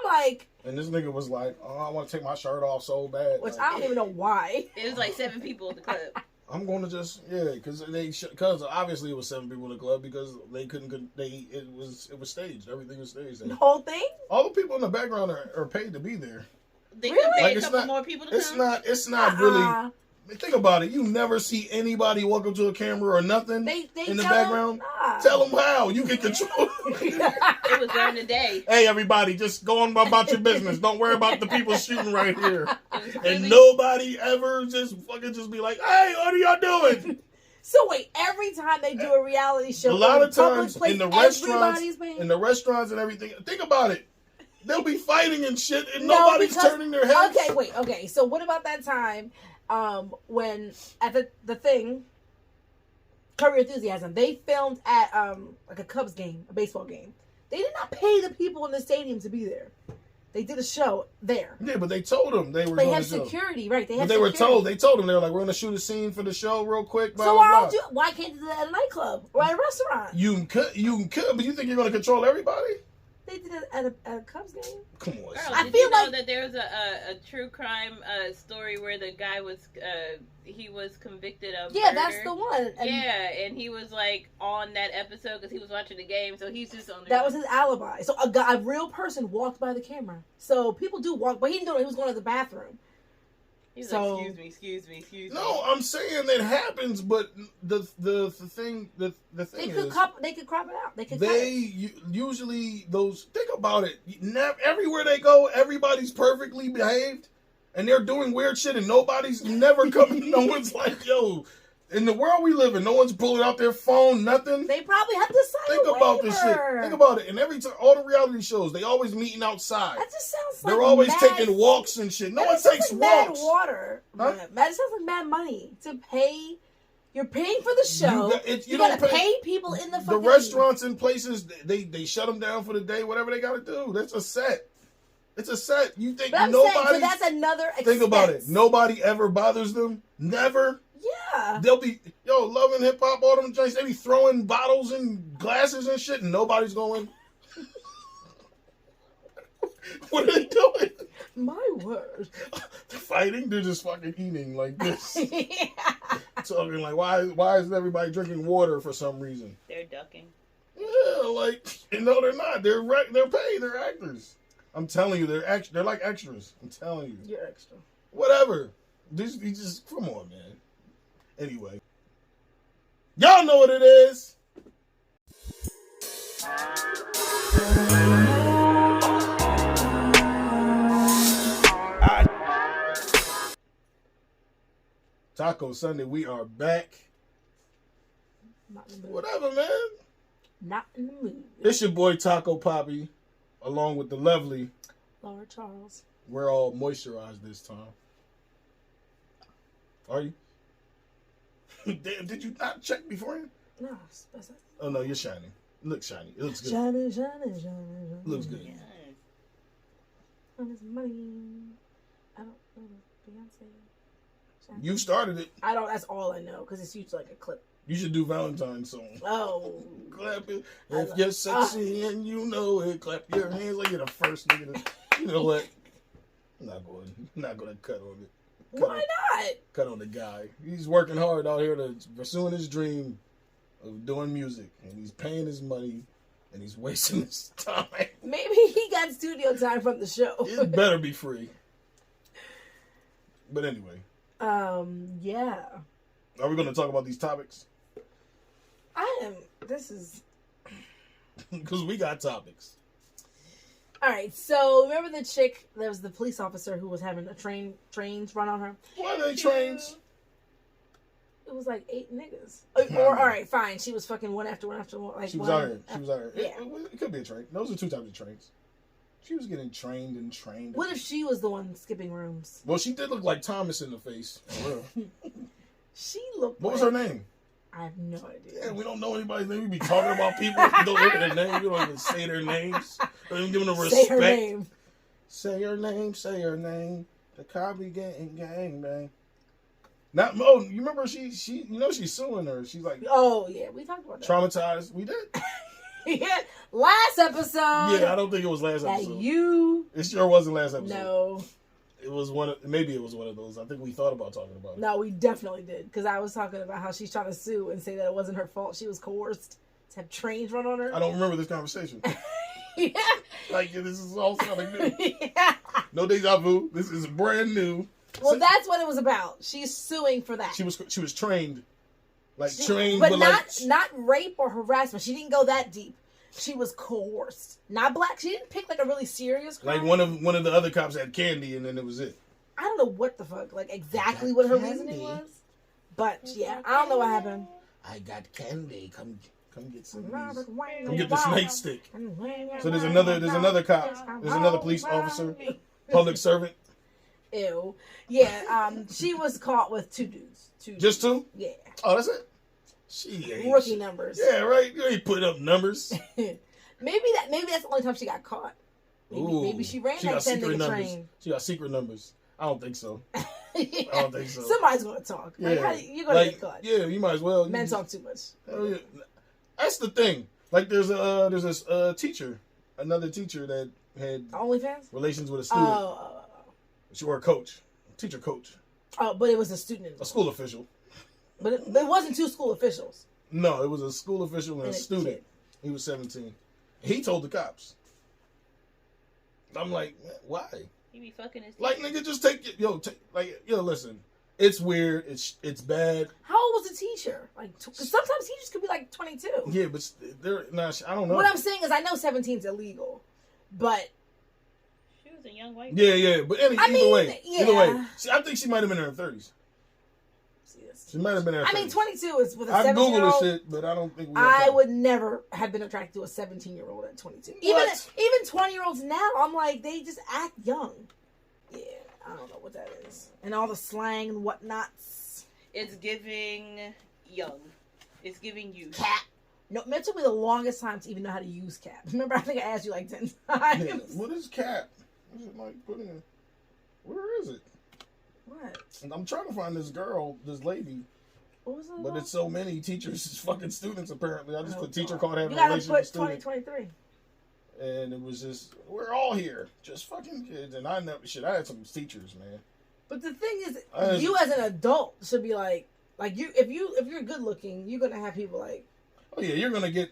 like... And this nigga was like, oh, I want to take my shirt off so bad. Which like, I don't even know why. It was like 7 people at the club. I'm going to just, because obviously it was 7 people in the club because they couldn't, it was staged. Everything was staged. The whole thing? All the people in the background are paid to be there. They could pay a couple more people to come? It's not really... Think about it. You never see anybody walk up to a camera or nothing they in the background. Tell them how. You can control. It was during the day. Hey, everybody, just go on about your business. Don't worry about the people shooting right here. And nobody ever just be like, hey, what are y'all doing? So wait, every time they do a reality show, a lot of times place, in the restaurants and everything, think about it. They'll be fighting and shit, and nobody's turning their heads. Okay. So what about that time when at the thing, Curb Your Enthusiasm, they filmed at like a Cubs game, a baseball game. They did not pay the people in the stadium to be there. They did a show there. Yeah, but they told them they were. They have security, right? They were told. They told them they were like, we're going to shoot a scene for the show real quick. Blah, so blah, blah. why can't you do that at a nightclub or at a restaurant? You could, but you think you're going to control everybody? They did it at a Cubs game. Come on. Girl, I feel like that there was a true crime story where the guy was he was convicted of murder. That's the one. And and he was like on that episode because he was watching the game, so he's just on there. That was his alibi. So a real person walked by the camera. So people do walk, but he didn't know he was going to the bathroom. He's like, excuse me. No, I'm saying that happens, but the thing is, they could crop it out. Usually those. Think about it. Everywhere they go, everybody's perfectly behaved, and they're doing weird shit, and nobody's never coming. No one's like, yo. In the world we live in, no one's pulling out their phone, nothing. They probably have to sign Think about this shit. Think about it. And every time, all the reality shows, they always meeting outside. That just sounds like they're always taking walks and shit. No one takes walks. Mad water. Huh? That sounds like mad money to pay. You're paying for the show. You gotta pay people in the fucking... The restaurants and places, they shut them down for the day, whatever they gotta do. That's a set. It's a set. You think nobody... So that's another expense. Think about it. Nobody ever bothers them. Never. Yeah. They'll be, Love and Hip Hop, all them joints, they be throwing bottles and glasses and shit, and nobody's going. What are they doing? My word. They're fighting, they're just fucking eating like this. Talking like, why is everybody drinking water for some reason? They're ducking. Yeah, they're not. They're paid, they're actors. I'm telling you, they're like extras. I'm telling you. You're extra. Whatever. Just come on, man. Anyway, y'all know what it is. Taco Sunday, we are back. Whatever, man. Not in the mood. It's your boy Taco Poppy, along with the lovely Laura Charles. We're all moisturized this time. Are you? Damn, did you not check beforehand? No. Oh, no, you're shining. It looks shiny. It looks good. Shiny. Looks good. Yes. Money. I don't know. Beyonce. Shiny. You started it. I don't. That's all I know because it's usually like a clip. You should do Valentine's song. Oh. Clap it. If you're sexy and you know it, clap your hands like you're the first nigga to... You know what? I'm not going to cut on it. Why not? Cut on the guy. He's working hard out here to pursuing his dream of doing music, and he's paying his money, and he's wasting his time. Maybe he got studio time from the show. It better be free. But anyway. Yeah. Are we going to talk about these topics? This is... Because we got topics. All right, so remember the chick that was the police officer who was having a trains run on her? What are they trains? It was like 8 niggas. Or all right, fine. She was fucking one after one. Like she was out here. Yeah. It could be a train. Those are 2 types of trains. She was getting trained and trained. What if she was the one skipping rooms? Well, she did look like Thomas in the face. For real. She looked. What was her name? I have no idea. Yeah, we don't know anybody's name. We be talking about people. We don't look at their name. We don't even say their names. Don't even give them the respect. Say her name. Say her name. Say her name. The car be getting gang bang. You remember she she's suing her. She's like, oh yeah, we talked about that. Traumatized. We did. Last episode. Yeah, I don't think it was last that episode. It sure wasn't last episode. No. It was maybe it was one of those. I think we thought about talking about it. No, we definitely did. Because I was talking about how she's trying to sue and say that it wasn't her fault. She was coerced to have trains run on her. I don't remember this conversation. Yeah. Like, this is all sounding new. Yeah. No deja vu. This is brand new. Well, that's what it was about. She's suing for that. She was trained. Trained, but not rape or harassment. She didn't go that deep. She was coerced. Not black. She didn't pick like a really serious crime. Like one of the other cops had candy, and then it was it. I don't know what the fuck, like exactly what her reasoning was. But yeah, I don't know what happened. I got candy. Come get some. Come Come get the snake stick. So there's another cop. There's another police officer, public servant. Ew. Yeah. She was caught with two dudes. Just two? Yeah. Oh, that's it. She ain't. Rookie numbers. Yeah, right. You ain't putting up numbers. Maybe that's the only time she got caught. Maybe she ran that 10-nigga train. She got secret numbers. I don't think so. Yeah. I don't think so. Somebody's gonna talk. Yeah. Like, you're gonna get caught. Yeah, you might as well. Men talk too much. Hell yeah. That's the thing. Like there's this teacher, another teacher that had OnlyFans relations with a student. She were a coach, teacher coach. Oh, but it was a student. A school official. But it wasn't two school officials. No, it was a school official and a student. Kid. He was 17. He told the cops. I'm like, why? He be fucking his Like, nigga, just take it. Listen. It's weird. It's bad. How old was the teacher? Like, cause sometimes teachers could be like 22. Yeah, but they're not. I don't know. What I'm saying is, I know 17 is illegal, but She was a young white. Yeah. But either way, I think she might have been in her 30s. She might have been in her 30s. I mean, 22 is with a I 17-year-old. Googled this shit, but I don't think I would never have been attracted to a 17-year-old at 22. Even 20-year-olds now, I'm like, they just act young. Yeah, I don't know what that is. And all the slang and whatnots. It's giving young. It's giving youth. Cat. No, it took me the longest time to even know how to use cat. Remember, I think I asked you like 10 times. Yeah, what is cat? Is it like putting in? Where is it? What? I'm trying to find this lady. What was it? But it's so many teachers, fucking students apparently. I just put teacher caught having you gotta relations put with student. 2023. And it was just, we're all here. Just fucking kids. And I had some teachers, man. But the thing is, you as an adult should be like if you're good looking, you're gonna have people like. Oh yeah, they're gonna be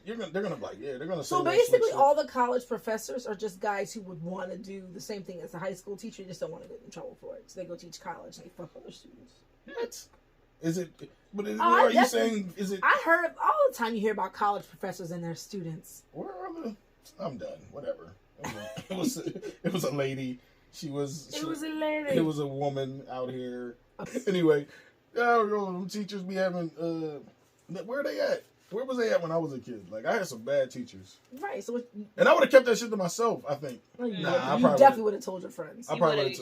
like, yeah, they're gonna. So basically, all the college professors are just guys who would want to do the same thing as a high school teacher, just don't want to get in trouble for it. So they go teach college and they fuck other students. What? Is it? But are you saying? Is it? I heard all the time. You hear about college professors and their students. Where are the? I'm done. Whatever. It was a lady. It was a lady. It was a woman out here. Anyway, them teachers be having. Where are they at? Where was they at when I was a kid? Like, I had some bad teachers. Right. And I would have kept that shit to myself, I think. You definitely would have told your friends.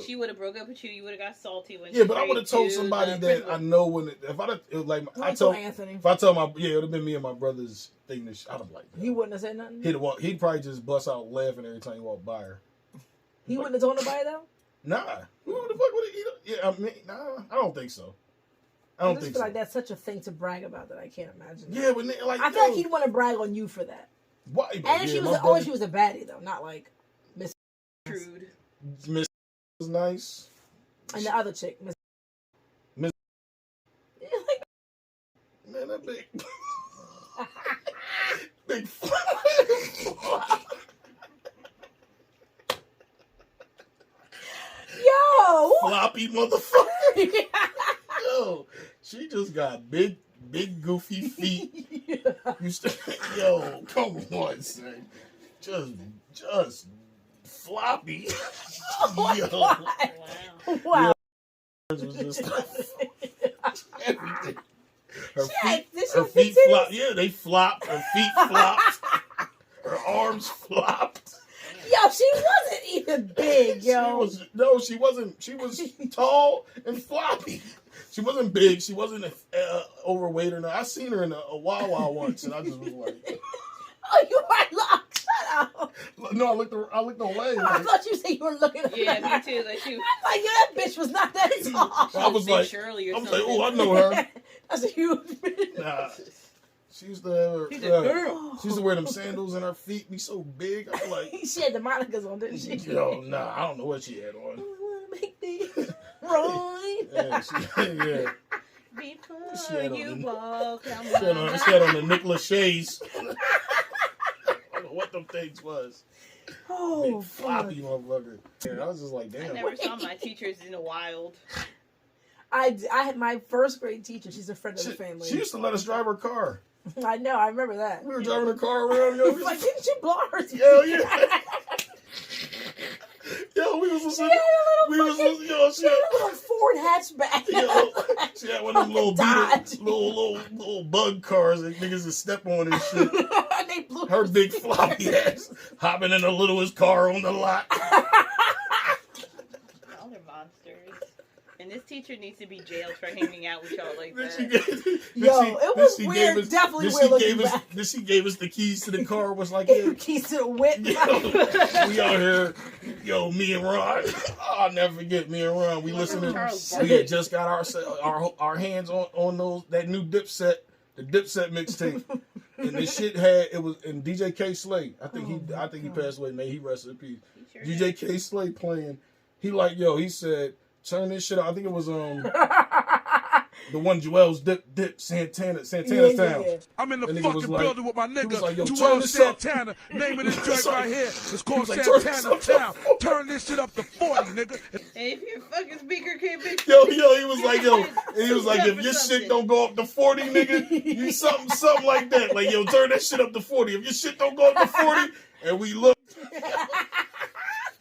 She would have broke up with you. You would have got salty when. Yeah, but I would have told somebody that I know when. If I told Anthony. If I tell it would have been me and my brother's thing. I'd have like. He wouldn't have said nothing. He'd probably just bust out laughing every time he walked by her. He wouldn't have told nobody though. Nah. Who the fuck would he? Yeah, I mean, nah. I don't think so. I just feel like that's such a thing to brag about that I can't imagine. Yeah, but like I feel like he'd want to brag on you for that. Why? And she was a baddie though, not like Miss Trude. Miss was nice. And the other chick, Miss. Man, that big, big. Yo, floppy motherfucker. Yo, she just got big goofy feet. Yo, come on, son. Just floppy. Oh yo. God. Wow. Was just everything. Her feet flopped. Yeah, they flopped. Her feet flopped. Her arms flopped. Yo, she wasn't even big, yo. She wasn't. She was tall and floppy. She wasn't big. She wasn't overweight or not. I seen her in a Wawa once, and I just was like, "Oh, you are locked. Shut up." No, I looked away. I thought you said you were looking at her. Yeah, me too. Like I'm like, yeah, that bitch was not that tall. I was like, oh, I know her. That's a huge bitch. Nah, She used to have She's a girl. She used to wear them sandals and her feet be so big. I was like, she had the Monica's on, didn't she? yo, nah, I don't know what she had on. I want to make this right. Yeah. Before you walk, She had on the Nicolas Shays. I don't know what them things was. Oh, Big floppy motherfucker. Yeah, I was just like, damn. I never saw my teachers in the wild. I had my first grade teacher. She's a friend of the family. She used to let us drive her car. I know. I remember that. We were driving her car around. Yo, Like, didn't you blow her? Hell yeah. Yo, we was listening. She had a little Ford hatchback. Yo, she had one of them little Dodge. little bug cars that niggas would step on and shit. They blew Her big floppy ass hopping in the littlest car on the lot. Y'all are monsters. And this teacher needs to be jailed for hanging out with y'all like that. It was weird. Definitely weird looking back. Then she gave us the keys to the car. Was like, Gave her keys to the whip. we out here, me and Ron. I'll never forget me and Ron. We listening. We had just got our hands on that new Dipset, the Dipset mixtape, and the shit and DJ K Slay. I think he passed away. May he rest in peace. Sure DJ K Slay playing. He said, turn this shit out. I think it was the one Joel's Dip Santana's Town. Yeah. I'm in the fucking building with my nigga like, Joel Santana. Name of this joint right here. It's called Santana Town. Turn this shit up to 40, nigga. Hey, if your fucking speaker can't be... He was like, if your shit don't go up to 40, nigga, you something like that. Like, yo, turn that shit up to 40. If your shit don't go up to 40, and we look...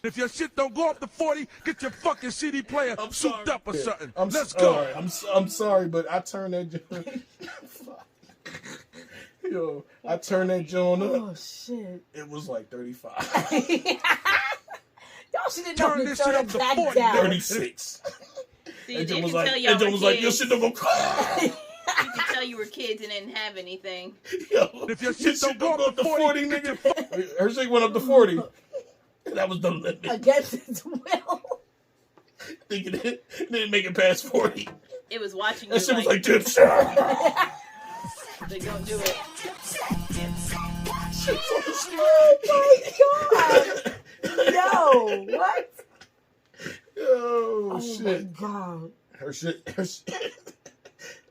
If your shit don't go up to 40, get your fucking CD player souped up or something. Let's go. Right, I'm sorry, but I turned that Yo, I turned that joint up. Oh shit! It was like 35. Y'all should have known to this turn shit up it to back 40, down. 36. See, And they Joe can was tell like, y'all were your kids. shit don't go. You can tell you were kids and didn't have anything. Yo, if your shit don't go up to 40, nigga. Her shit went up to 40. That was the limit. Against its will. Thinking it didn't make it past 40. It was watching you. That shit was like Dipset. They don't do it. Oh my god! No, what? Oh shit! My god! Her shit.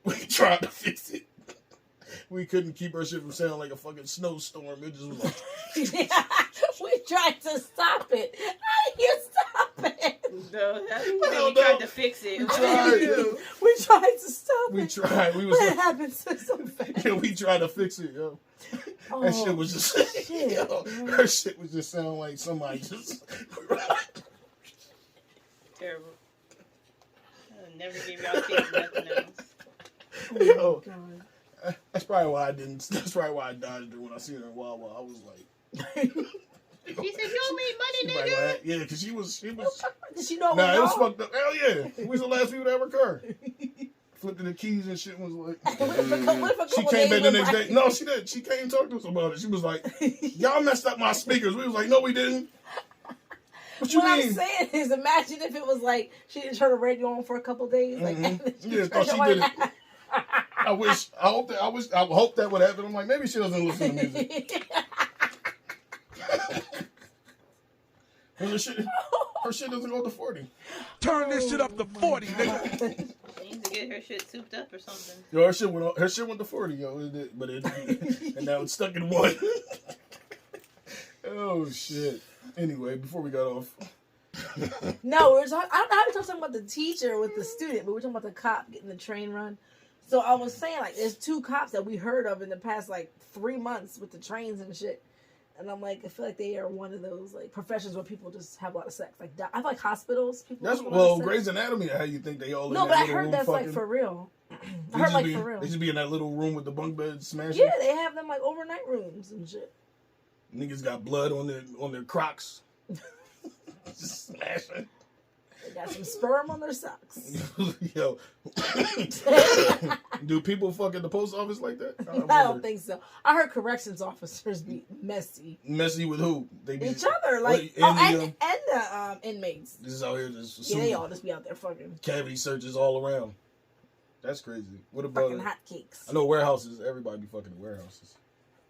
We tried to fix it. We couldn't keep her shit from sounding like a fucking snowstorm. It just was like... Yeah, we tried to stop it. How do you stop it? No, we tried to fix it. We What tried. did you do? We tried to stop We it. tried. We was What like, happened so fast? yeah, we tried to fix it, yo. That shit was just... shit, yo, her shit was just sounding like somebody just... Terrible. I never gave y'all kids nothing else. Oh Yo. my god. That's probably why I didn't. That's probably why I dodged her when I seen her in Wawa. I was like, She said, "You owe me money, like, nigga." what? Yeah, because she was. Did she know Nah, it was wrong? fucked up. Hell yeah, we was the last people to have her car. Flipped the keys and shit. Was like, What if a she couple came back days the next went day. No, she didn't. She came and talked to us about it. She was like, y'all messed up my speakers. We was like, no, we didn't. What you What mean? I'm saying is, imagine if it was like she didn't turn the radio on for a couple days. Like, Yeah, thought she did it. I hope that would happen. I'm like, maybe she doesn't listen to music. Her shit doesn't go to 40. turn this shit up to 40, nigga. She needs to get her shit souped up or something. Yo, her shit went to 40, yo. And now it's stuck in 1. Oh shit. Anyway, before we got off. No, we're talking. I don't know how we're talking about the teacher with the student, but we're talking about the cop getting the train run. So I was saying, like, there's 2 cops that we heard of in the past, like, 3 months with the trains and shit. And I'm like, I feel like they are one of those, like, professions where people just have a lot of sex. Like, I feel like hospitals, people That's have a lot of sex. Grey's Anatomy. How you think they all? No, in but that I little heard room that's fucking, like for real. I they heard just like be, for real. They just be in that little room with the bunk bed smashing. Yeah, they have them like overnight rooms and shit. Niggas got blood on their Crocs. Just smashing. They got some sperm on their socks. Yo, do people fuck at the post office like that? I don't think so. I heard corrections officers be messy. Messy with who? They be, Each other, like and the inmates. This is out here just Yeah, they all just be out there fucking. cavity searches all around. That's crazy. What about Fucking hotcakes. I know warehouses. Everybody be fucking in warehouses.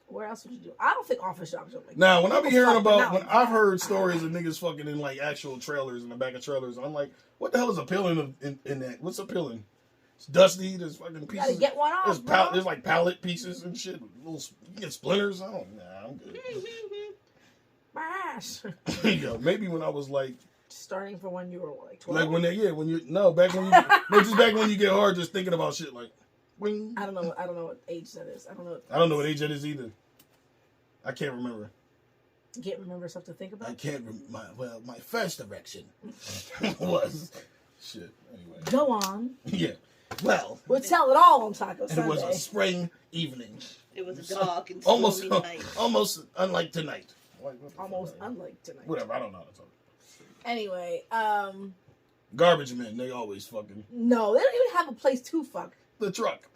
Where else would you do? I don't think office jobs are like that. Now, when I be hearing about, when like I've heard stories of niggas fucking in like actual trailers, in the back of trailers, I'm like, what the hell is appealing in that? What's appealing? It's dusty. There's fucking pieces. You gotta get one off, There's like pallet pieces and shit. Little, you get splinters. Nah, I'm good. My ass. Yo, maybe when I was like, starting from when you were like 12. like when back when you just back when you get hard just thinking about shit like, wing. I don't know what age that is. I don't know. I don't know what age that is either. I can't remember. You can't remember stuff to think about? I can't remember. My first erection was shit. Anyway. Go on. Yeah. Well, we'll tell it all on Taco Sunday. It was a spring evening. It was dark and almost night. Almost unlike tonight. Almost unlike tonight. Whatever, I don't know how to talk. Anyway, garbage men, they always fucking. No, they don't even have a place to fuck. The truck.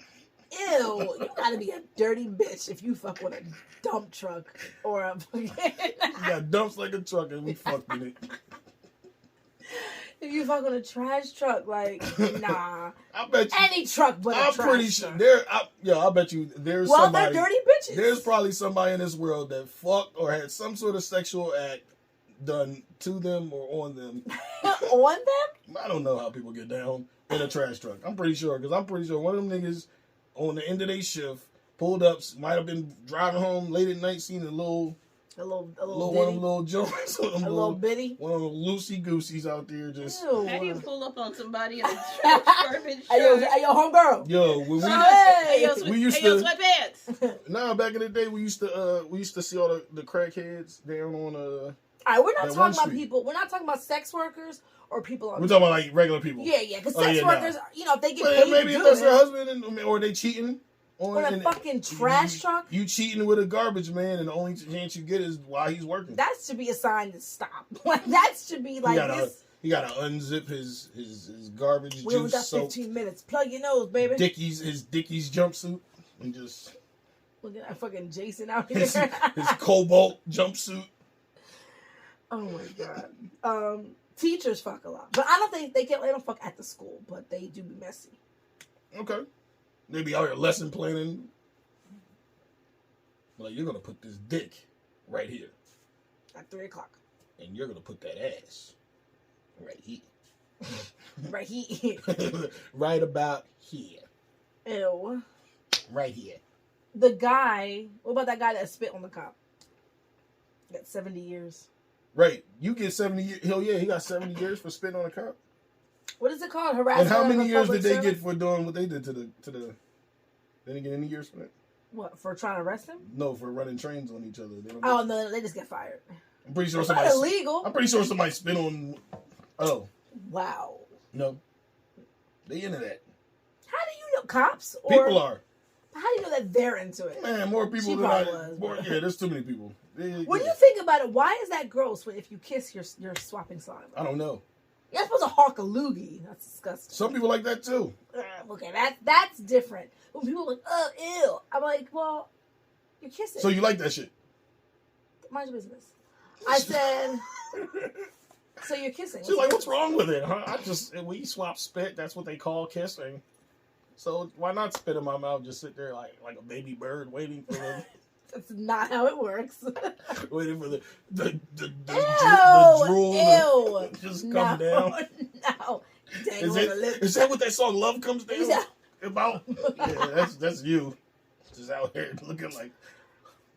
Ew, you gotta be a dirty bitch if you fuck with a dump truck or a fucking. You got dumps like a truck and we fucked with it. If you fuck with a trash truck, like, nah. I bet you. Any truck but a trash truck. I'm pretty sure. I bet you there's somebody. They're dirty bitches. There's probably somebody in this world that fucked or had some sort of sexual act done to them or on them. On them? I don't know how people get down in a trash truck. I'm pretty sure, because I'm pretty sure one of them niggas on the end of their shift pulled up, might have been driving home late at night, seen a little one of them little joints, little bitty, one of them loosey gooseys out there. Just how do you pull up on somebody in a garbage truck? Hey yo, homegirl. Yo, when we used to sweatpants. Nah, back in the day, we used to see all the crackheads down on All right, we're not talking about people. We're not talking about sex workers or people on. We're talking about like regular people. Yeah, because sex workers, if they get paid, maybe if that's their husband or they cheating. On a fucking trash truck? You cheating with a garbage man, and the only chance you get is while he's working. That should be a sign to stop. Like, that should be like this. He gotta unzip his garbage juice. We only got 15 minutes. Plug your nose, baby. His Dickies jumpsuit. And just... Look at that fucking Jason out here. His Cobalt jumpsuit. Oh, my God. Teachers fuck a lot. But I don't think they don't fuck at the school, but they do be messy. Okay. They be out here lesson planning. Like, you're going to put this dick right here. At 3 o'clock. And you're going to put that ass right here. Right here. Right about here. Ew. Right here. What about that guy that spit on the cop? Got 70 years. Right. You get 70 years. Hell yeah, he got 70 years for spitting on a cop. What is it called? Harassment. And how many years did they get for doing what they did to the? Did they get any years for that? What, for trying to arrest him? No, for running trains on each other. No, they just get fired. I'm pretty sure somebody illegal. I'm pretty sure somebody spit on. Oh. Wow. No. They into that. How do you know cops? People are. How do you know that they're into it? Man, more people than I was. Yeah, there's too many people. When you think about it, why is that gross? If you kiss, you're swapping slime. I don't know. You're supposed to hawk a loogie. That's disgusting. Some people like that too. Okay, that's different. When people are like, oh, ew. I'm like, well, you're kissing. So you like that shit? Mind your business. I said, so you're kissing. She's like, what's wrong with it, huh? We swap spit. That's what they call kissing. So why not spit in my mouth? Just sit there like a baby bird waiting for them. That's not how it works. Waiting for the drool to just come down. No. Is that what that song Love Comes Down about? Yeah, that's you. Just out here looking like...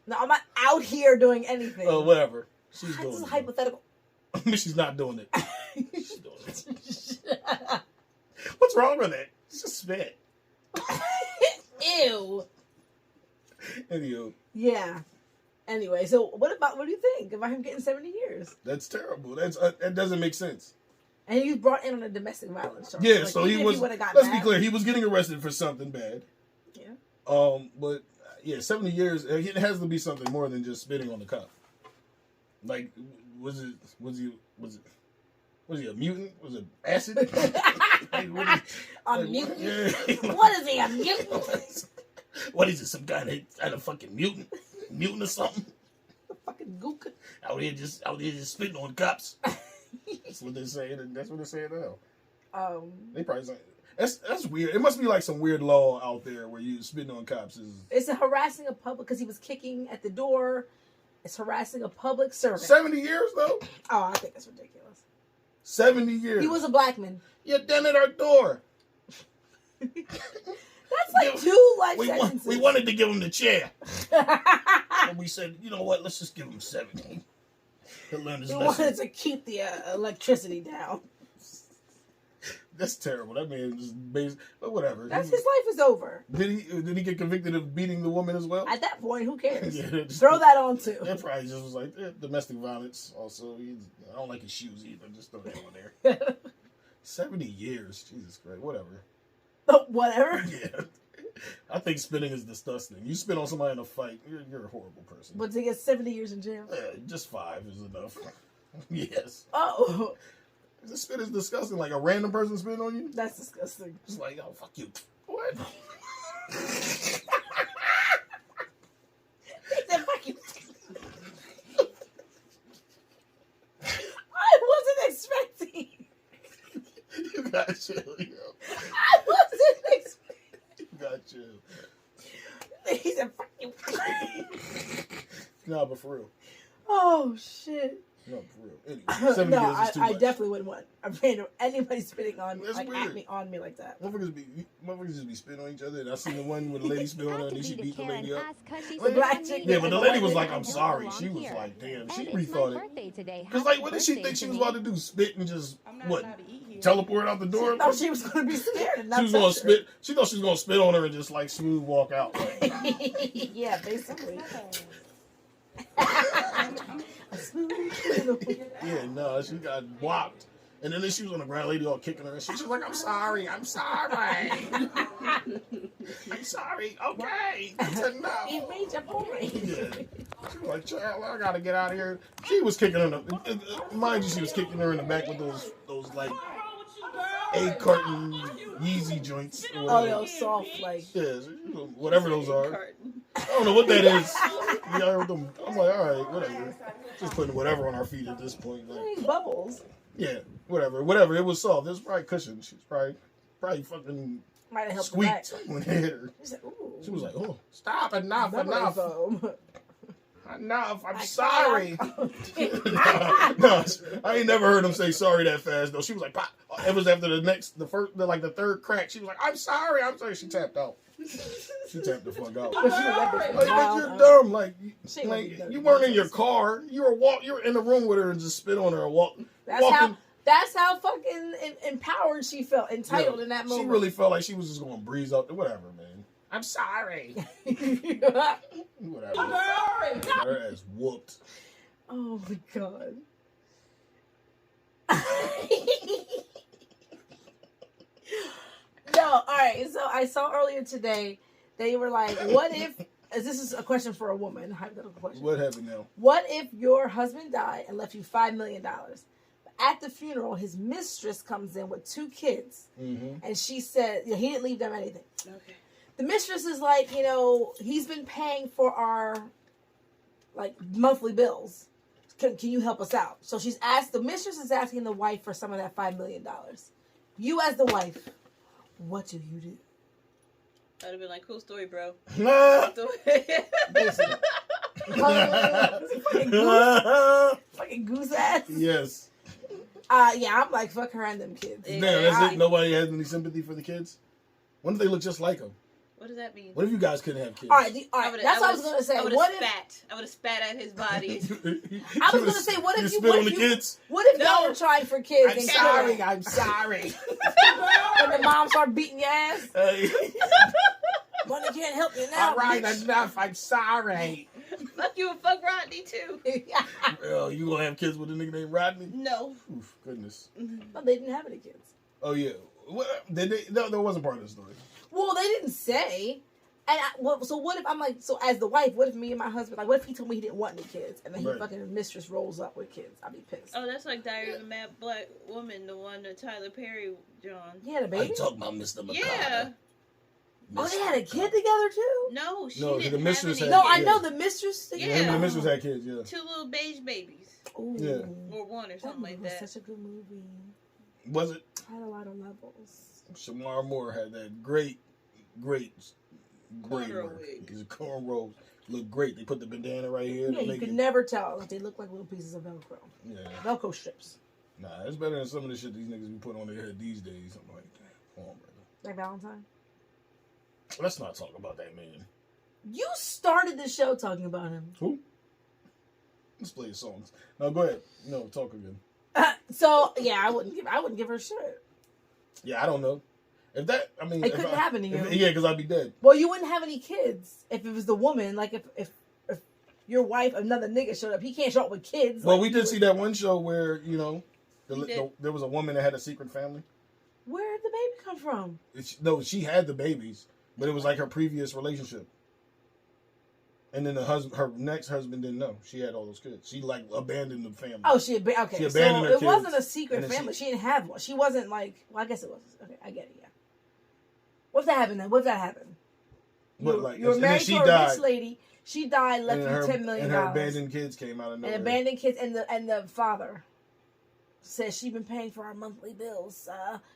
No, I'm not out here doing anything. Oh, whatever. She's doing it. This is hypothetical. She's not doing it. She's doing it. What's wrong with it? It's just spit. Ew. Anywho. Yeah. Anyway, so what do you think about him getting 70 years? That's terrible. That doesn't make sense. And he was brought in on a domestic violence charge. Yeah, like, so he was. Let's be clear, he was getting arrested for something bad. Yeah. But yeah, 70 years. It has to be something more than just spitting on the cop. Like, was he a mutant? Was it acid? Like, a mutant? Yeah. What is he, a mutant? What is it? Some guy that had a fucking mutant or something? A fucking gook. Out here just spitting on cops. That's what they're saying. And that's what they're saying now. They probably saying. That's weird. It must be like some weird law out there where you spitting on cops is. It's harassing a public because he was kicking at the door. It's harassing a public servant. 70 years though. Oh, I think that's ridiculous. 70 years. He was a black man. You're done at our door. That's like two life sentences. We wanted to give him the chair. And we said, you know what? Let's just give him 70. He'll learn his We lesson. wanted to keep the electricity down. That's terrible. That man is based, but whatever. That's his life is over. Did he get convicted of beating the woman as well? At that point, who cares? Yeah, just, Throw that on too. It probably just was like domestic violence. Also, I don't like his shoes either. Just throw that on there. 70 years, Jesus Christ. Whatever. Whatever. Yeah, I think spitting is disgusting. You spit on somebody in a fight, you're a horrible person. But to get 70 years in jail. Just 5 is enough. Yes. Oh. The spit is disgusting. Like a random person spitting on you. That's disgusting. It's like, oh, fuck you. What? He said, fuck you. I wasn't expecting. You got chill, yo. I wasn't expecting. You got chill. He said, fuck you. Nah, but for real. Oh, shit. No, for real. Anyway, 70 No, years is too I much. definitely wouldn't want a random anybody spitting on That's like weird. on me like that. Motherfuckers just be spitting on each other. And I seen the one where the lady spit on her and then she beat the lady up. The black chick. Yeah, but the lady was like, I'm sorry. She was like, damn, she rethought it. Because, like, what did she think she was about to do? Spit and just, what, teleport out the door? She thought she was going to be scared and not She was going to touch her. spit. She thought she was going to spit on her and just, like, smooth walk out. Yeah, basically. Yeah, no, she got whopped. And then she was on the ground, lady all kicking her. And she was like, I'm sorry. I'm sorry. I'm sorry. Okay. That's enough. You made your point. Yeah. She was like, child, I got to get out of here. She was kicking her in the, mind you, she was kicking her in the back with those like, 8 carton Yeezy joints. Oh, those soft, like. Yeah, whatever those are. I don't know what that is. Yeah, I'm like, all right, whatever. Just putting whatever on our feet at this point. Like, Bubbles. yeah, whatever. It was soft. It was probably cushion. She was probably fucking Might have helped squeaked when it hit her. She was like, oh, stop, enough. Enough, I'm sorry. No, I ain't never heard him say sorry that fast, though. She was like, pop. It was after the third crack. She was like, I'm sorry. She tapped out. She tapped the fuck out. Like, you're dumb. Like you weren't in your car. You were in the room with her and just spit on her and walking. That's how fucking empowered she felt, entitled in that moment. She really felt like she was just going to breeze up. Whatever, man. I'm sorry. Whatever. I'm sorry. Her ass whooped. Oh my god. No, all right. So I saw earlier today, they were like, "What if?" This is a question for a woman. Hypothetical question. What happened now? What if your husband died and left you $5 million? At the funeral, his mistress comes in with 2 kids, and she said he didn't leave them anything. Okay. The mistress is like, he's been paying for our monthly bills. Can you help us out? So the mistress is asking the wife for some of that $5 million. You as the wife, what do you do? I'd have been like, cool story, bro. Fucking goose ass. Yes. Yeah, I'm like, fuck her and them kids. Damn, that's it? Nobody has any sympathy for the kids? What if they look just like them? What does that mean? What if you guys couldn't have kids? All right, that's what I was going to say. I would have spat at his body. I was going to say, what if you spit on the kids? What if y'all were trying for kids? I'm sorry. And the mom start beating your ass? Hey. But they can't help you now. All right, enough. I'm sorry. Fuck you and fuck Rodney, too. Well, you going to have kids with a nigga named Rodney? No. Oof, goodness. But they didn't have any kids. Oh, yeah. Did they? No, that wasn't part of the story. Well, they didn't say. And so what if I'm like, so as the wife, what if me and my husband, like, what if he told me he didn't want any kids, and then he fucking mistress rolls up with kids? I'd be pissed. Oh, that's like Diary of a Mad Black Woman, the one that Tyler Perry John. Yeah, the baby. I'm talking about Mr. McConnell. Yeah. Oh, they had a kid together too? No, she No, didn't the mistress have had- any No, I kids. know the mistress. Yeah. The mistress had kids, yeah. 2 little beige babies. Ooh. Yeah. Or 1 or something like was that. Such a good movie. Was it? Had a lot of levels. Shamar Moore had that great braid Cornrow work. wig. His cornrows look great. They put the bandana right here. Yeah, to you make could it, never tell if they look like little pieces of Velcro. yeah. Velcro strips. Nah, it's better than some of the shit these niggas be putting on their head these days. Something like that. Come on, brother. Like Valentine. Let's not talk about that man. You started the show talking about him. Who? Let's play the songs. No, go ahead. No, talk again. So yeah, I wouldn't give her shit. Yeah, I don't know. If that, I mean, It couldn't happen to you. Yeah, because I'd be dead. Well, you wouldn't have any kids if it was the woman. Like if your wife, another nigga showed up, he can't show up with kids. Well, like we did see that one show where did. there was a woman that had a secret family. Where did the baby come from? No, she had the babies, but it was like her previous relationship. And then her next husband didn't know she had all those kids. She like abandoned the family. Oh, okay. She abandoned So her it kids, wasn't a secret and then family. She didn't have one. She wasn't like. Well, I guess it was. Okay, I get it. Yeah. What's that happen then? What's that happen? You were married to a rich lady. She died, left you $10 million. And her abandoned kids came out of nowhere. And abandoned kids, and the father says she's been paying for our monthly bills.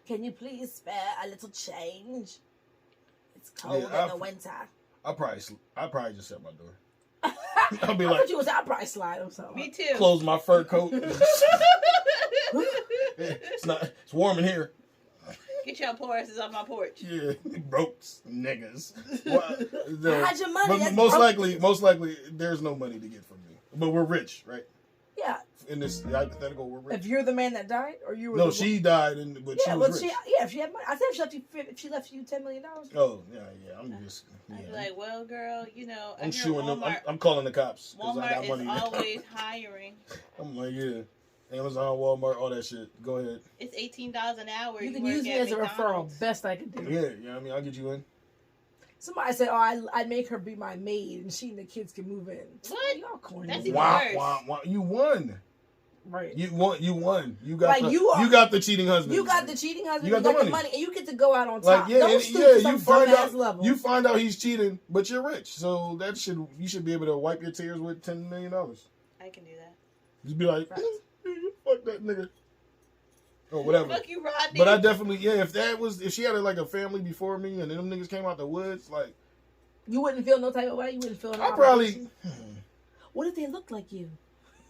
Can you please spare a little change? It's cold in the winter. I'll probably just shut my door. I'll be like, I'll probably slide or something. Me too. Close my fur coat. It's warm in here. Get your poor asses off my porch. Yeah, broke niggas. Well, hide your money. But most likely, there's no money to get from me. But we're rich, right? Yeah. In this hypothetical, we're rich. If you're the man that died, or you were no, she died, but she was rich. If she had money, I said if she left you $10 million. Oh yeah. I'm just. Yeah. I'd be like, well, girl, I'm suing them. I'm calling the cops. Walmart I got money is always hiring. I'm like, yeah. Amazon, Walmart, all that shit. Go ahead. It's $18 an hour. You can use me as a referral. Best I can do. Yeah, I mean, I'll get you in. Somebody said, I'd make her be my maid and she and the kids can move in. What? Y'all corny. That's even worse. Wow. You won. Right. You won. You got like you got the cheating husband. You got the cheating husband. You got the money. And you get to go out on like, top. yeah, Don't stoop to some dumbass level. You find out he's cheating, but you're rich. So you should be able to wipe your tears with $10 million. I can do that. Just be like, fuck that nigga. Or whatever. Fuck you, Rodney. But I definitely, if she had like a family before me and then them niggas came out the woods, like. You wouldn't feel no type of way? You wouldn't feel no I probably. What if they look like you?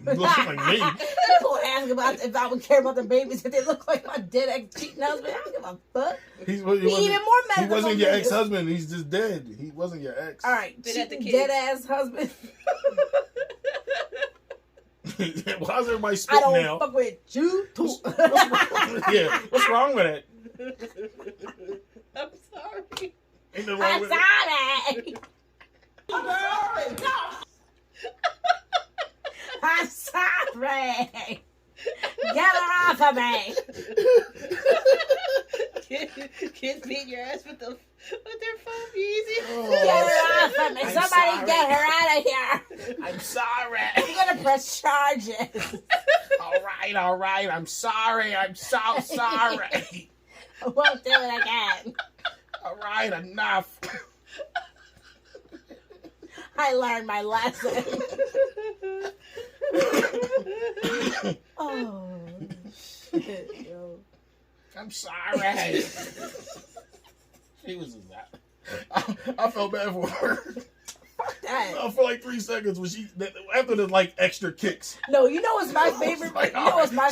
Look like me. People would ask about if I would care about the babies if they look like my dead ex-cheating husband. I don't give a fuck. He even more mad. He wasn't your ex-husband. He's just dead. He wasn't your ex. All right, dead-ass husband. Why is everybody spitting now? I don't fuck with you too. What's wrong with it? I'm sorry. Ain't nothing wrong with it. I'm sorry. No. I'm sorry. Get her off of me. Kids beating your ass with their phone easy. Get her off of me. Somebody get her out of here. I'm sorry. I'm gonna press charges. All right. I'm sorry. I'm so sorry. I won't do it again. All right, enough. I learned my lesson. Oh, shit, yo. I'm sorry. She was in that. I felt bad for her. Fuck that. For like 3 seconds when after the like extra kicks. No, you know what's my favorite? Like,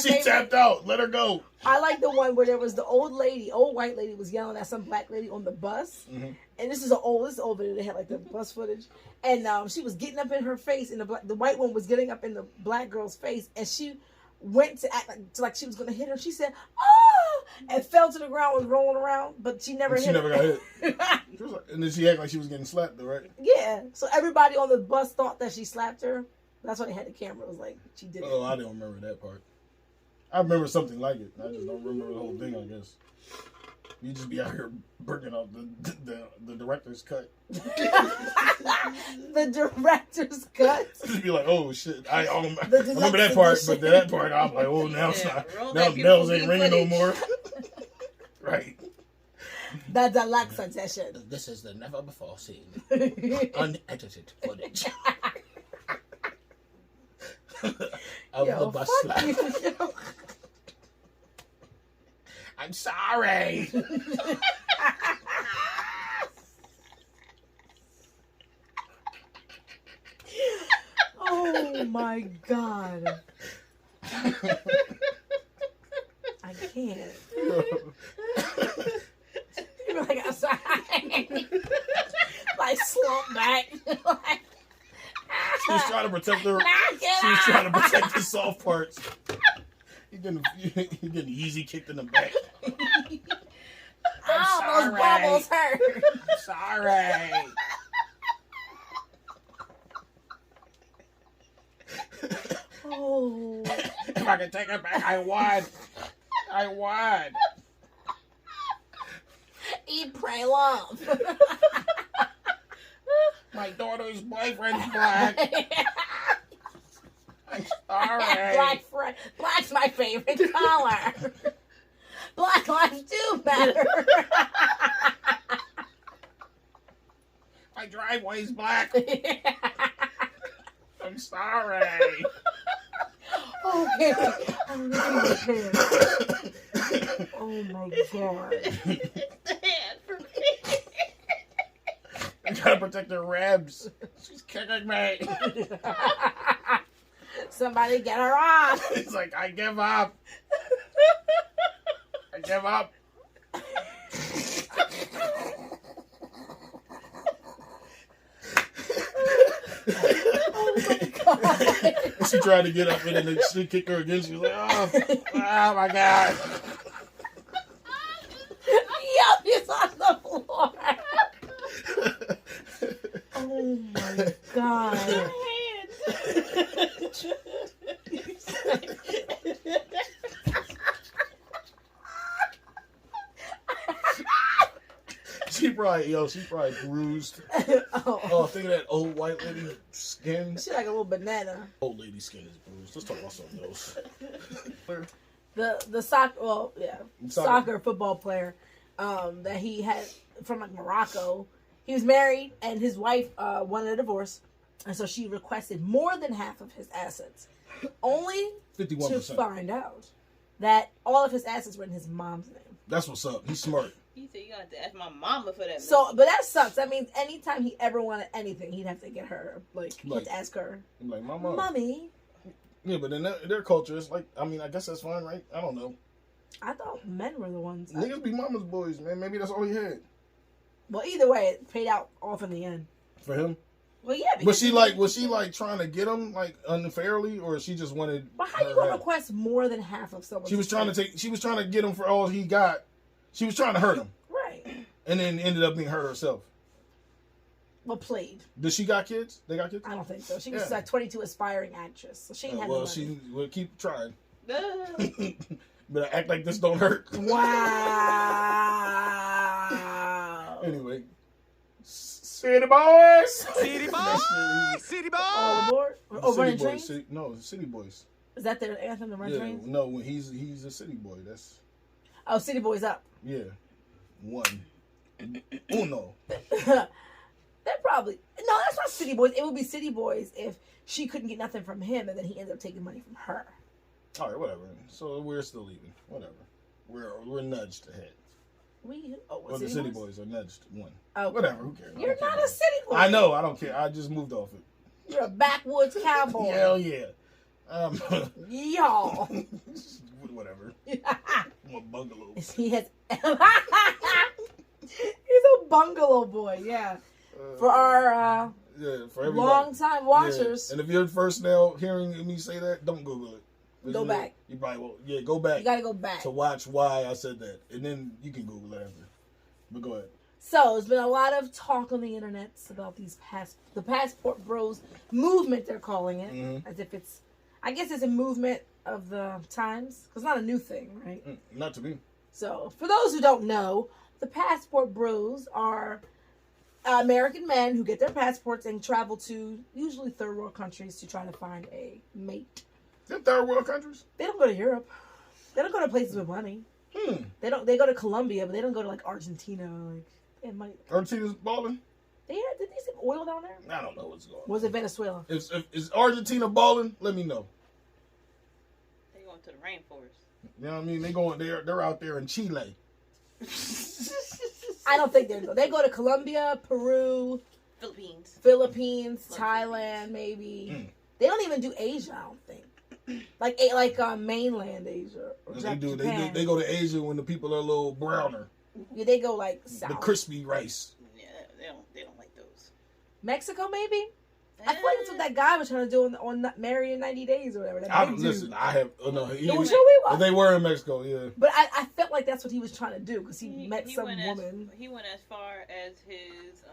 she tapped out. Let her go. I like the one where there was the old white lady was yelling at some black lady on the bus. Mm-hmm. And this is old video. They had like the bus footage. And she was getting up in her face, and the white one was getting up in the black girl's face, and she went to act like she was going to hit her. She said, "Oh!" and fell to the ground, was rolling around, but she never hit her. She never got hit. And then she acted like she was getting slapped, though, right? Yeah. So everybody on the bus thought that she slapped her. That's why they had the camera. It was like she did it. Oh, I don't remember that part. I remember something like it. I just don't remember the whole thing, I guess. You just be out here bringing out the director's cut. The director's cut? Just be like, oh shit. I remember that part, but that part I'm like, oh, now it's not. Now the bells ain't ringing no more. Right. The deluxe edition. This is the never before seen unedited footage of the bus slap. I'm sorry. Oh my God. I can't. You're like, I'm sorry. Like, slump back. Like, She's trying to protect her. She's She's trying to protect the soft parts. You're getting easy kicked in the back. Those bubbles hurt. I'm sorry. Oh. If I can take it back, I would. I would. Eat, pray, love. My daughter's boyfriend's black. I'm sorry. Black's my favorite color. Black lives do matter. My driveway's black. I'm sorry. Okay. Oh my God. I gotta protect her ribs. She's kicking me. Somebody get her off. It's like, I give up. I give up. Oh my God. She tried to get up and then she kicked her again. She was like, oh my God. Yup, he's on the floor. Oh my God. She probably bruised. Think of that old white lady skin. She's like a little banana. Old lady skin is bruised. Let's talk about something else. The soccer football player that he had from like Morocco. He was married and his wife wanted a divorce, and so she requested more than half of his assets, only 51%. to find out that all of his assets were in his mom's name. That's what's up. He's smart. You said you got to ask my mama for that. So, but that sucks. That means anytime he ever wanted anything, he'd have to get her, he'd have to ask her. I'm like, Mama. Mommy. Yeah, but in their culture, it's like, I mean, I guess that's fine, right? I don't know. I thought men were the ones. Niggas be mama's boys, man. Maybe that's all he had. Well, either way, it paid out off in the end. For him? Well, yeah. Was she trying to get him like unfairly, or she just wanted? But how you gonna request more than half of someone? She was trying to get him for all he got. She was trying to hurt him. Right. And then ended up being hurt herself. Well, played. Does she got kids? They got kids? I don't think so. She was like 22 aspiring actress, so she didn't have no money. She will keep trying. But act like this don't hurt. Wow. Anyway. City boys! City boys! City boys! All aboard? Oh, Running Trains? City Boys. Is that their anthem, the Run Trains? No, when he's a city boy. That's... Oh, City Boys Up. Yeah. One. Uno. That probably... No, that's not City Boys. It would be City Boys if she couldn't get nothing from him and then he ended up taking money from her. All right, whatever. So we're still leaving. Whatever. We're nudged ahead. The City Boys are nudged one. Okay. Whatever. Who cares? You're not a city boy. I know. I don't care. I just moved off it. You're a backwoods cowboy. Hell yeah. Y'all. Whatever. I'm a bungalow. He's a bungalow boy. Yeah. For our for everybody. long time watchers. Yeah. And if you're first now hearing me say that, don't Google it. Go back. You probably won't. Yeah, go back. You gotta go back to watch why I said that, and then you can Google it after. But go ahead. So there's been a lot of talk on the internet about the passport bros movement. They're calling it as if it's. I guess it's a movement of the times because it's not a new thing, right? Not to me. So for those who don't know, the passport bros are American men who get their passports and travel to usually third world countries to try to find a mate. They're third world countries? They don't go to Europe. They don't go to places with money. They don't. They go to Colombia, but they don't go to like Argentina. Like they have money. Argentina's balling? Did they see oil down there? I don't know what's going on. Was it Venezuela? Is Argentina balling? Let me know. They going to the rainforest. You know what I mean? They're out there in Chile. I don't think they go to Colombia, Peru, Philippines, Thailand, maybe. They don't even do Asia, I don't think. Like mainland Asia. Or Japan. They go to Asia when the people are a little browner. Yeah, they go like south. The crispy rice. Yeah, they don't like those. Mexico, maybe. I feel like that's what that guy was trying to do on Married in 90 Days or whatever. They were in Mexico, yeah. But I felt like that's what he was trying to do because he met some woman. He went as far as his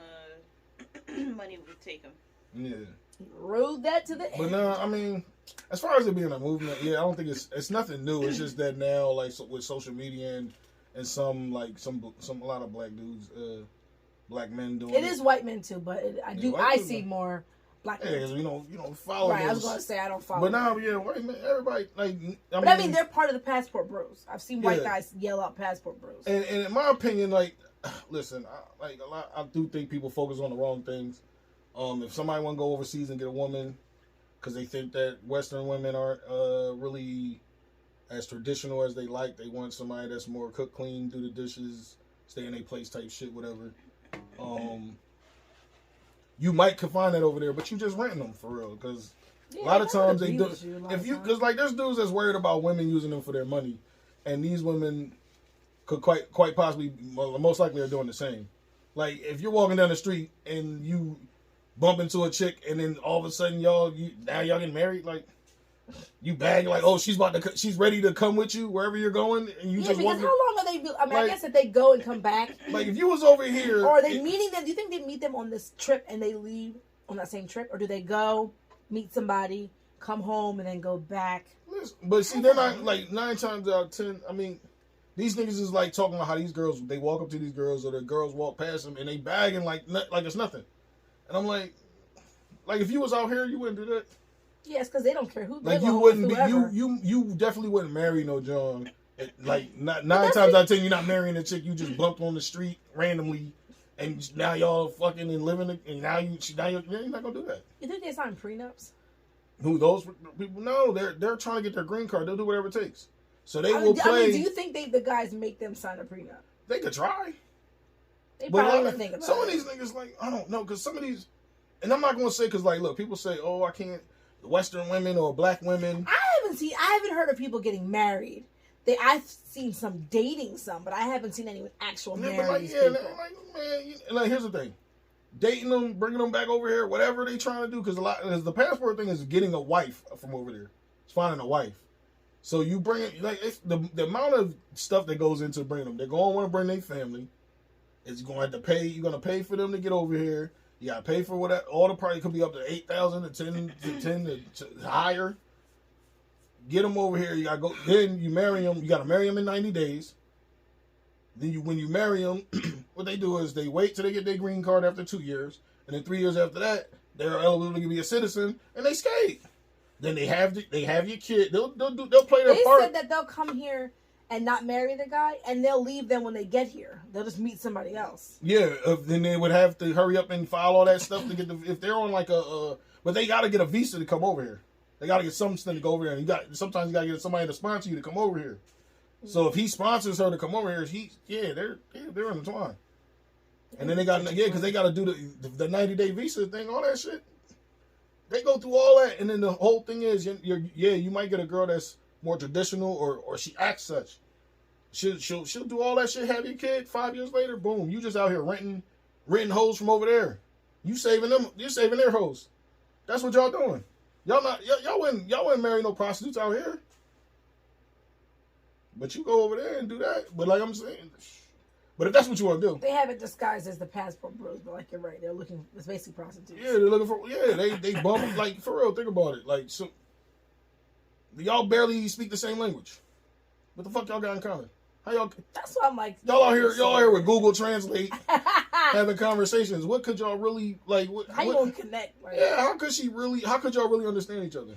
money would take him. Yeah. He rode that to the end. But no, I mean, as far as it being a movement, yeah, I don't think it's nothing new. It's just that now, like with social media and some a lot of black dudes, black men doing it. It is white men too, but I see more. Black yeah, you don't follow. Right, I was gonna say I don't follow. But now, yeah, white men, everybody I mean, they're part of the passport bros. I've seen white guys yell out passport bros. And in my opinion, like, listen, I do think people focus on the wrong things. If somebody want to go overseas and get a woman, because they think that Western women aren't really as traditional as they like, they want somebody that's more cook, clean, do the dishes, stay in their place type shit, whatever. You might could find that over there, but you just renting them for real. Because a lot of times they do. Because like there's dudes that's worried about women using them for their money, and these women could quite possibly, most likely, are doing the same. Like if you're walking down the street and you bump into a chick, and then all of a sudden y'all getting married, like. You bag like, oh, she's ready to come with you wherever you're going, and you just walk. How long are they? I mean, I guess if they go and come back. Like if you was over here, or are they meeting them? Do you think they meet them on this trip and they leave on that same trip, or do they go meet somebody, come home, and then go back? But see, they're not like 9 times out of 10. I mean, these niggas is like talking about how these girls they walk up to these girls or the girls walk past them and they bagging like it's nothing, and I'm like if you was out here, you wouldn't do that. Yes, because they don't care who. Like you wouldn't be, you definitely wouldn't marry no John. Like 9 times out of 10, you're not marrying a chick you just bumped on the street randomly, and now y'all fucking and living, and now you're not gonna do that. You think they sign prenups? Who those people? No, they're trying to get their green card. They'll do whatever it takes. So they will play. Do you think the guys make them sign a prenup? They could try. They probably would think about some of these niggas like I don't know because some of these, and I'm not gonna say because like look, people say I can't. Western women or black women. I haven't heard of people getting married. I've seen some dating but I haven't seen any with actual married people. Like here's the thing. Dating them, bringing them back over here, whatever they trying to do, because the passport thing is getting a wife from over there. It's finding a wife. So you bring it, like it's the amount of stuff that goes into bringing them. They're going to want to bring their family. It's going to have to pay. You're going to pay for them to get over here. You got to pay for whatever. All the price could be up to $8,000 to 10 to higher. Get them over here. You got to go. Then you marry them. You got to marry them in 90 days. Then when you marry them, what they do is they wait till they get their green card after 2 years, and then 3 years after that, they're eligible to be a citizen, and they skate. Then they have your kid. They'll play their part. They said that they'll come here and not marry the guy, and they'll leave them when they get here. They'll just meet somebody else. Yeah, then they would have to hurry up and file all that stuff to get if they're on like but they got to get a visa to come over here. They got to get something to go over here, and sometimes you got to get somebody to sponsor you to come over here. Mm-hmm. So if he sponsors her to come over here, they're intertwined. And then they got because they got to do the 90-day visa thing, all that shit. They go through all that, and then the whole thing is you might get a girl that's more traditional or she acts such. She'll do all that shit, have your kid, 5 years later, boom, you just out here renting hoes from over there. You're saving their hoes. That's what y'all doing. Y'all wouldn't marry no prostitutes out here. But you go over there and do that. But like I'm saying, but if that's what you want to do. They have it disguised as the passport bros, but like you're right, it's basically prostitutes. Yeah, they're looking for they bump like for real, think about it. Like so y'all barely speak the same language. What the fuck y'all got in common? How y'all? That's what I'm like. Y'all out here with Google Translate having conversations. What could y'all really like? How you gonna connect? Like, yeah, how could y'all really understand each other?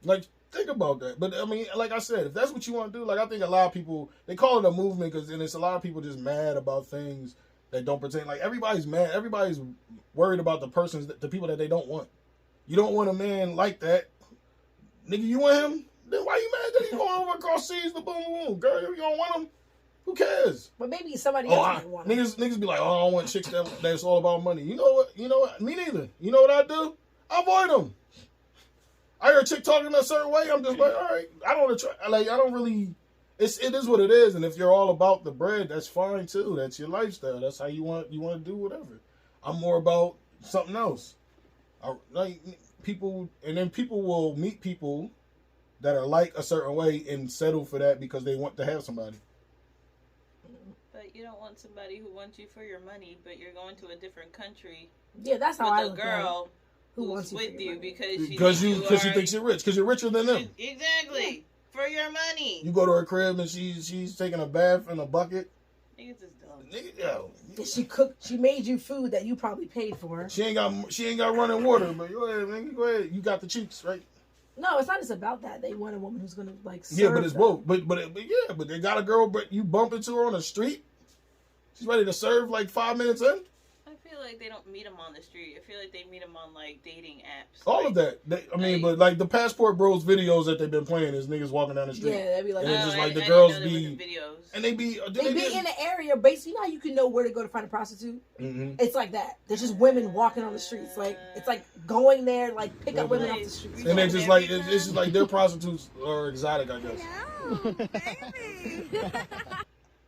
Like, think about that. But I mean, like I said, if that's what you want to do, like I think a lot of people they call it a movement because then it's a lot of people just mad about things that don't pertain. Like everybody's mad. Everybody's worried about the people that they don't want. You don't want a man like that. Nigga, you want him? Then why you mad that he going over across seas to boom boom? Girl, you don't want him? Who cares? But maybe somebody else might want him. Niggas be like, oh, I don't want chicks that's all about money. You know what? Me neither. You know what I do? I avoid them. I hear a chick talking a certain way, I'm just like, all right, I don't really. It is what it is, and if you're all about the bread, that's fine too. That's your lifestyle. That's how you want to do whatever. I'm more about something else. Like people, and then people will meet people that are like a certain way and settle for that because they want to have somebody. But you don't want somebody who wants you for your money, but you're going to a different country. Yeah, that's how I look at it. With a girl who wants you with you because she thinks you're rich, because you're richer than them. Exactly. Yeah. For your money. You go to her crib and she's taking a bath in a bucket. Niggas is dumb. Yo. She cooked. She made you food that you probably paid for. She ain't got running water, but go ahead, man. Go ahead. You got the cheeks, right? No, it's not just about that. They want a woman who's gonna like serve. Yeah, but it's them. both. But they got a girl, but you bump into her on the street. She's ready to serve like 5 minutes in. I feel like they don't meet them on the street. I feel like they meet them on like dating apps. All of that. But like the Passport Bros videos that they've been playing is niggas walking down the street. Yeah, they'd be like, and it's just like the girls be videos. And they be in an area. Basically, you know how you can know where to go to find a prostitute. Mm-hmm. It's like that. There's just women walking on the streets. Like it's like going there, like pick up women off the streets. And they just like it's just like their prostitutes are exotic, I guess. No, baby.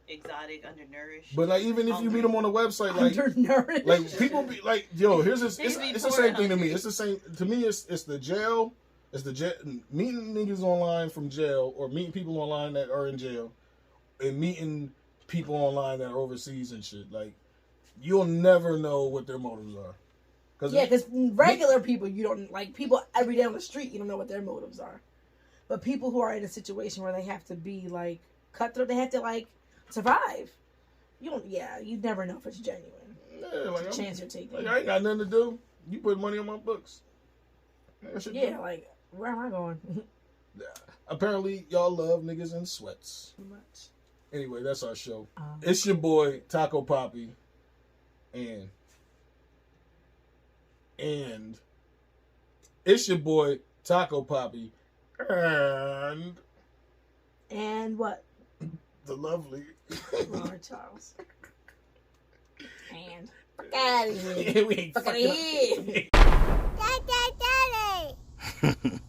Exotic, undernourished. But like even if you meet them on the website, like undernourished, like people be like, yo, here's this. It's the same thing to me. It's the same to me. It's the jail. It's the jail. Meeting niggas online from jail, or meeting people online that are in jail, and meeting people online that are overseas and shit. Like you'll never know what their motives are. Because regular people, you don't like people every day on the street. You don't know what their motives are. But people who are in a situation where they have to be like cutthroat, they have to like survive. You never know if it's genuine. Yeah, like it's a chance you're taking. Like I ain't got nothing to do. You put money on my books. Yeah, like where am I going? Apparently, y'all love niggas in sweats. Too much. Anyway, that's our show. It's your boy Taco Poppy, and it's your boy Taco Poppy, and what? The lovely Lord Charles. And fuck out of here. We ain't fuck out of here. Daddy.